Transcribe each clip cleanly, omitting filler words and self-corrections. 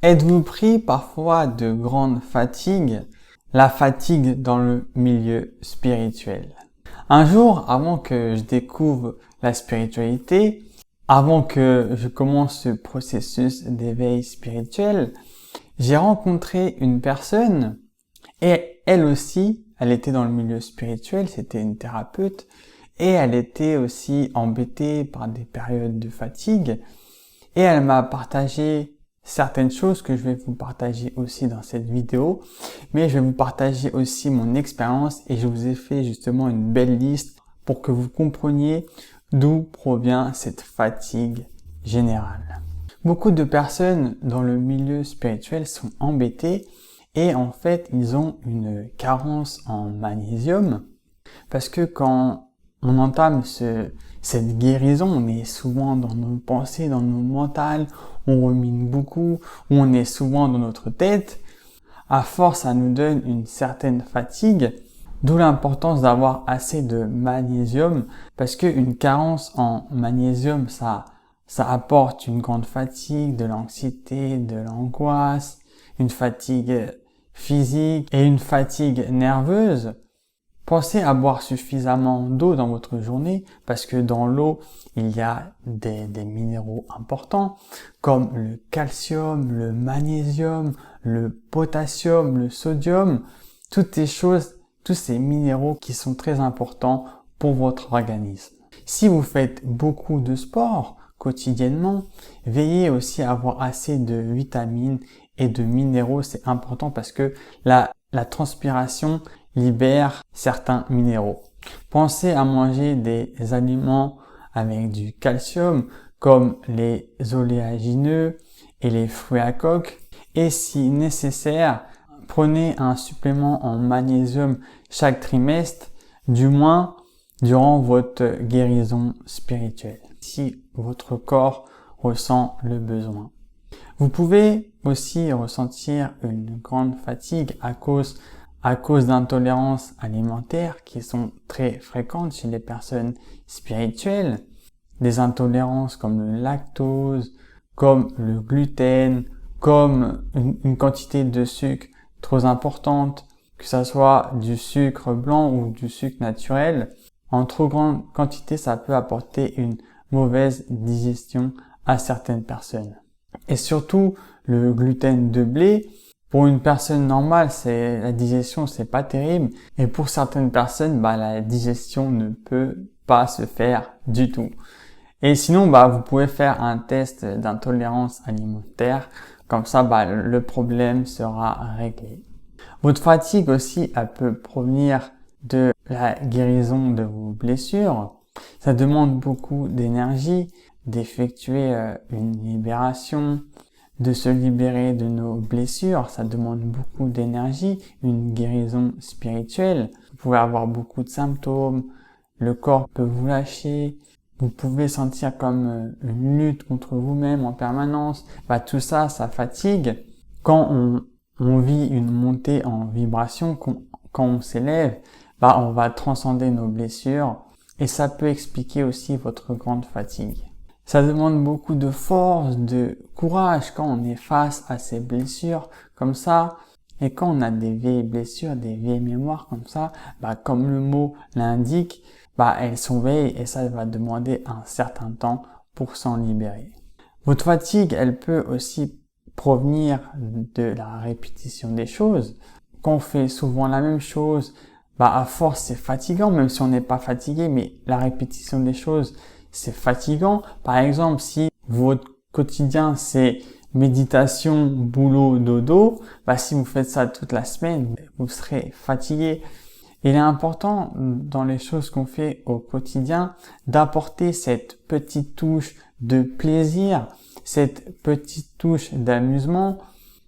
Êtes-vous pris parfois de grandes fatigues, la fatigue dans le milieu spirituel? Un jour, avant que je découvre la spiritualité, avant que je commence ce processus d'éveil spirituel, j'ai rencontré une personne et elle aussi, elle était dans le milieu spirituel, c'était une thérapeute et elle était aussi embêtée par des périodes de fatigue et elle m'a partagé certaines choses que je vais vous partager aussi dans cette vidéo, mais je vais vous partager aussi mon expérience et je vous ai fait justement une belle liste pour que vous compreniez d'où provient cette fatigue générale. Beaucoup de personnes dans le milieu spirituel sont embêtées et en fait ils ont une carence en magnésium parce que quand on entame cette guérison, on est souvent dans nos pensées, dans nos mentales, on rumine beaucoup, on est souvent dans notre tête. À force, ça nous donne une certaine fatigue, d'où l'importance d'avoir assez de magnésium, parce qu'une carence en magnésium, ça apporte une grande fatigue, de l'anxiété, de l'angoisse, une fatigue physique et une fatigue nerveuse. Pensez à boire suffisamment d'eau dans votre journée parce que dans l'eau, il y a des minéraux importants comme le calcium, le magnésium, le potassium, le sodium, toutes ces choses, tous ces minéraux qui sont très importants pour votre organisme. Si vous faites beaucoup de sport quotidiennement, veillez aussi à avoir assez de vitamines et de minéraux, c'est important parce que la transpiration libère certains minéraux. Pensez à manger des aliments avec du calcium comme les oléagineux et les fruits à coque et si nécessaire, prenez un supplément en magnésium chaque trimestre, du moins durant votre guérison spirituelle, si votre corps ressent le besoin. Vous pouvez aussi ressentir une grande fatigue à cause d'intolérances alimentaires qui sont très fréquentes chez les personnes spirituelles, des intolérances comme le lactose, comme le gluten, comme une quantité de sucre trop importante, que ce soit du sucre blanc ou du sucre naturel. En trop grande quantité, ça peut apporter une mauvaise digestion à certaines personnes. Et surtout, le gluten de blé, pour une personne normale, la digestion, c'est pas terrible. Et pour certaines personnes, la digestion ne peut pas se faire du tout. Et sinon, vous pouvez faire un test d'intolérance alimentaire. Comme ça, le problème sera réglé. Votre fatigue aussi, elle peut provenir de la guérison de vos blessures. Ça demande beaucoup d'énergie d'effectuer une libération, de se libérer de nos blessures. Ça demande beaucoup d'énergie, une guérison spirituelle. Vous pouvez avoir beaucoup de symptômes, le corps peut vous lâcher, vous pouvez sentir comme une lutte contre vous-même en permanence. Tout ça, ça fatigue. Quand on vit une montée en vibration, quand on s'élève, on va transcender nos blessures et ça peut expliquer aussi votre grande fatigue. Ça demande beaucoup de force, de courage quand on est face à ces blessures comme ça. Et quand on a des vieilles blessures, des vieilles mémoires comme ça, comme le mot l'indique, elles sont vieilles et ça va demander un certain temps pour s'en libérer. Votre fatigue, elle peut aussi provenir de la répétition des choses. Quand on fait souvent la même chose, à force c'est fatigant, même si on n'est pas fatigué, mais la répétition des choses, c'est fatigant. Par exemple, si votre quotidien c'est méditation, boulot, dodo, si vous faites ça toute la semaine, vous serez fatigué. Il est important dans les choses qu'on fait au quotidien d'apporter cette petite touche de plaisir, cette petite touche d'amusement,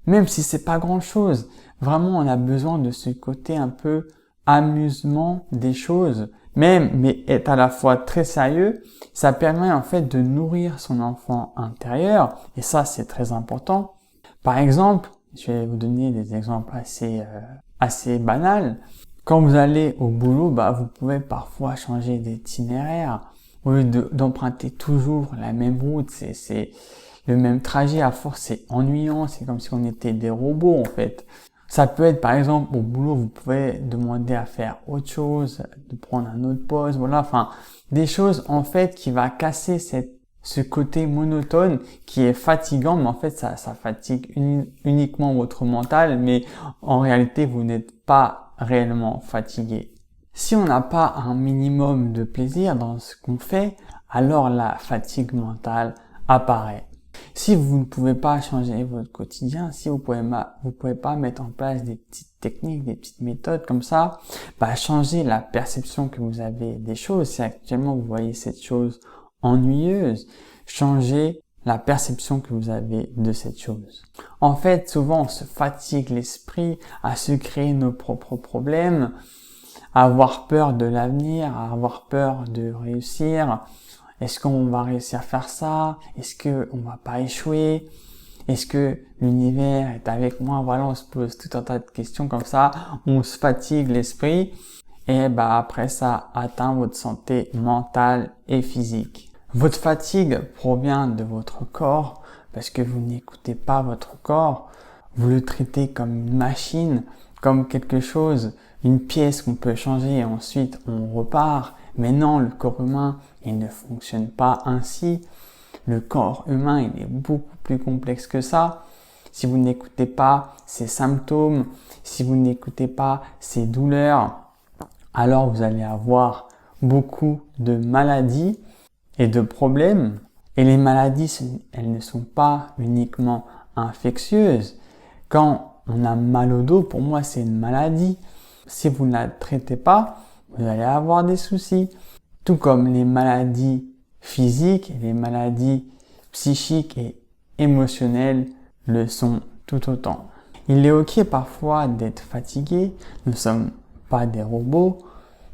même si c'est pas grand chose. Vraiment, on a besoin de ce côté un peu amusement des choses, mais est à la fois très sérieux. Ça permet en fait de nourrir son enfant intérieur et ça c'est très important. Par exemple, je vais vous donner des exemples assez banals. Quand vous allez au boulot, vous pouvez parfois changer d'itinéraire au lieu d'emprunter toujours la même route. le même trajet, à force, c'est ennuyant, c'est comme si on était des robots, en fait. Ça peut être, par exemple, au boulot, vous pouvez demander à faire autre chose, de prendre un autre poste, voilà, enfin, des choses, en fait, qui va casser ce côté monotone qui est fatigant, mais en fait, ça fatigue uniquement votre mental, mais en réalité, vous n'êtes pas réellement fatigué. Si on n'a pas un minimum de plaisir dans ce qu'on fait, alors la fatigue mentale apparaît. Si vous ne pouvez pas changer votre quotidien, si vous pouvez pas mettre en place des petites techniques, des petites méthodes comme ça, changez la perception que vous avez des choses. Si actuellement vous voyez cette chose ennuyeuse, changez la perception que vous avez de cette chose. En fait, souvent on se fatigue l'esprit à se créer nos propres problèmes, à avoir peur de l'avenir, à avoir peur de réussir. Est-ce qu'on va réussir à faire ça? Est-ce qu'on va pas échouer? Est-ce que l'univers est avec moi? Voilà, on se pose tout un tas de questions comme ça. On se fatigue l'esprit et après ça atteint votre santé mentale et physique. Votre fatigue provient de votre corps parce que vous n'écoutez pas votre corps. Vous le traitez comme une machine, comme quelque chose, une pièce qu'on peut changer et ensuite on repart. Mais non, le corps humain, il ne fonctionne pas ainsi. Le corps humain, il est beaucoup plus complexe que ça. Si vous n'écoutez pas ces symptômes, si vous n'écoutez pas ces douleurs, alors vous allez avoir beaucoup de maladies et de problèmes. Et les maladies, elles ne sont pas uniquement infectieuses. Quand on a mal au dos, pour moi, c'est une maladie. Si vous ne la traitez pas, vous allez avoir des soucis. Tout comme les maladies physiques, les maladies psychiques et émotionnelles le sont tout autant. Il est ok parfois d'être fatigué, nous ne sommes pas des robots,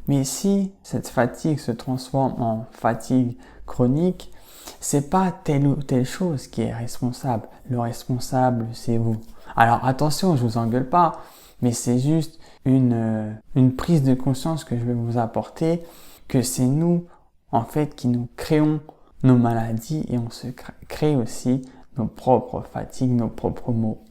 mais si cette fatigue se transforme en fatigue chronique, c'est pas telle ou telle chose qui est responsable. Le responsable, c'est vous. Alors attention, je vous engueule pas, mais c'est juste une prise de conscience que je vais vous apporter, que c'est nous, en fait, qui nous créons nos maladies et on se crée aussi nos propres fatigues, nos propres maux.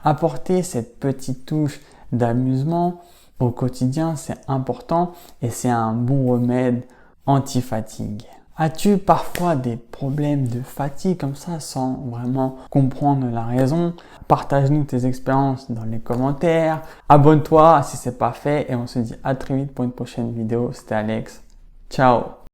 Apporter cette petite touche d'amusement au quotidien, c'est important et c'est un bon remède anti-fatigue. As-tu parfois des problèmes de fatigue comme ça sans vraiment comprendre la raison? Partage-nous tes expériences dans les commentaires. Abonne-toi si c'est pas fait et on se dit à très vite pour une prochaine vidéo. C'était Alex. Ciao!